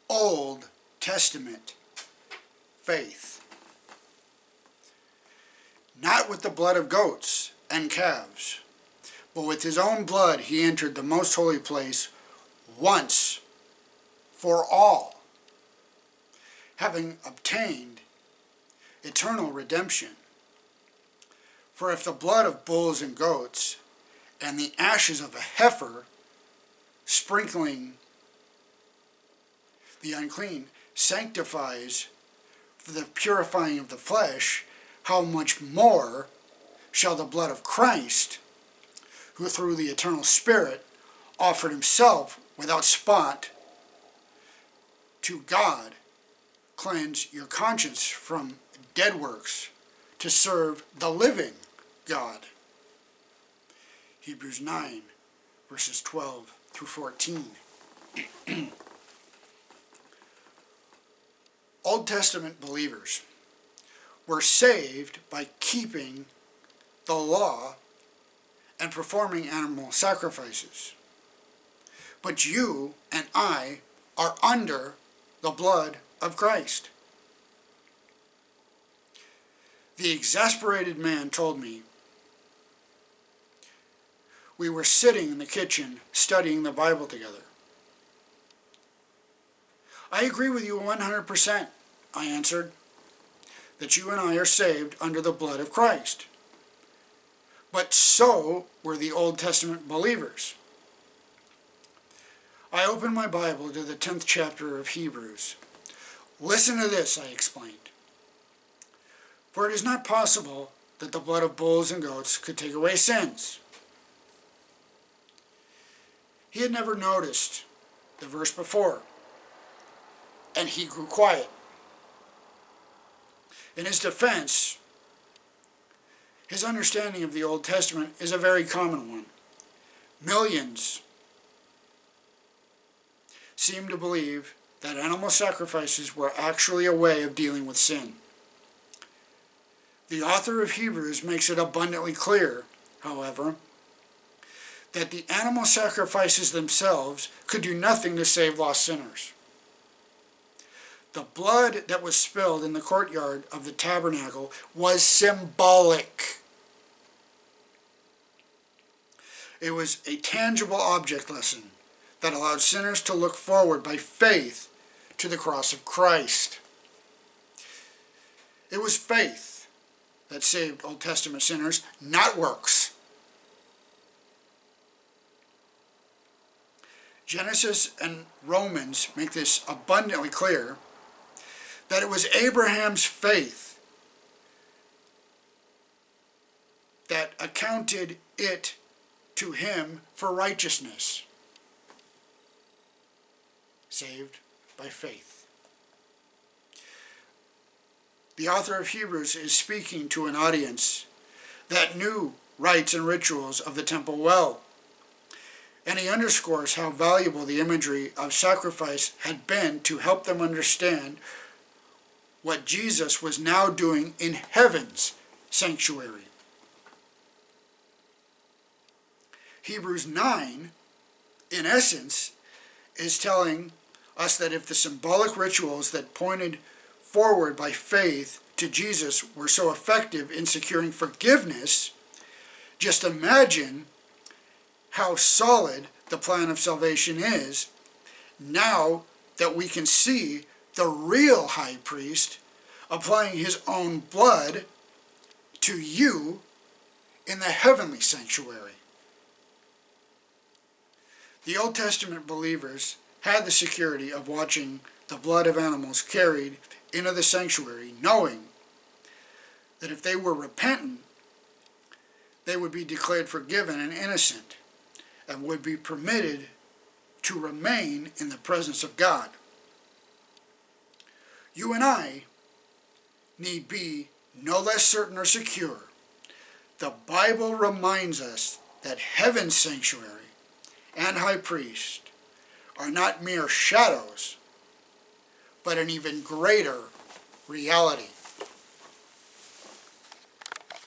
Old Testament faith. Not with the blood of goats and calves, but with his own blood he entered the most holy place once for all, having obtained eternal redemption. For if the blood of bulls and goats and the ashes of a heifer, sprinkling the unclean, sanctifies for the purifying of the flesh, how much more shall the blood of Christ, who through the eternal Spirit offered himself without spot to God, cleanse your conscience from dead works to serve the living God. Hebrews 9, verses 12 through 14. Old Testament believers were saved by keeping the law and performing animal sacrifices. But you and I are under the blood of Christ. The exasperated man told me, we were sitting in the kitchen studying the Bible together. I agree with you 100%, I answered, that you and I are saved under the blood of Christ. But so were the Old Testament believers. I opened my Bible to the 10th chapter of Hebrews. Listen to this, I explained. For it is not possible that the blood of bulls and goats could take away sins. He had never noticed the verse before, and he grew quiet. In his defense, his understanding of the Old Testament is a very common one. Millions seem to believe that animal sacrifices were actually a way of dealing with sin. The author of Hebrews makes it abundantly clear, however, that the animal sacrifices themselves could do nothing to save lost sinners. The blood that was spilled in the courtyard of the tabernacle was symbolic. It was a tangible object lesson that allowed sinners to look forward by faith to the cross of Christ. It was faith that saved Old Testament sinners, not works. Genesis and Romans make this abundantly clear, that it was Abraham's faith that accounted it to him for righteousness. Saved by faith. The author of Hebrews is speaking to an audience that knew rites and rituals of the temple well. And he underscores how valuable the imagery of sacrifice had been to help them understand what Jesus was now doing in heaven's sanctuary. Hebrews 9, in essence, is telling us that if the symbolic rituals that pointed forward by faith to Jesus were so effective in securing forgiveness, just imagine how solid the plan of salvation is now that we can see the real high priest applying his own blood to you in the heavenly sanctuary. The Old Testament believers had the security of watching the blood of animals carried into the sanctuary, knowing that if they were repentant, they would be declared forgiven and innocent, and would be permitted to remain in the presence of God. You and I need be no less certain or secure. The Bible reminds us that heaven's sanctuary and high priest are not mere shadows, but an even greater reality.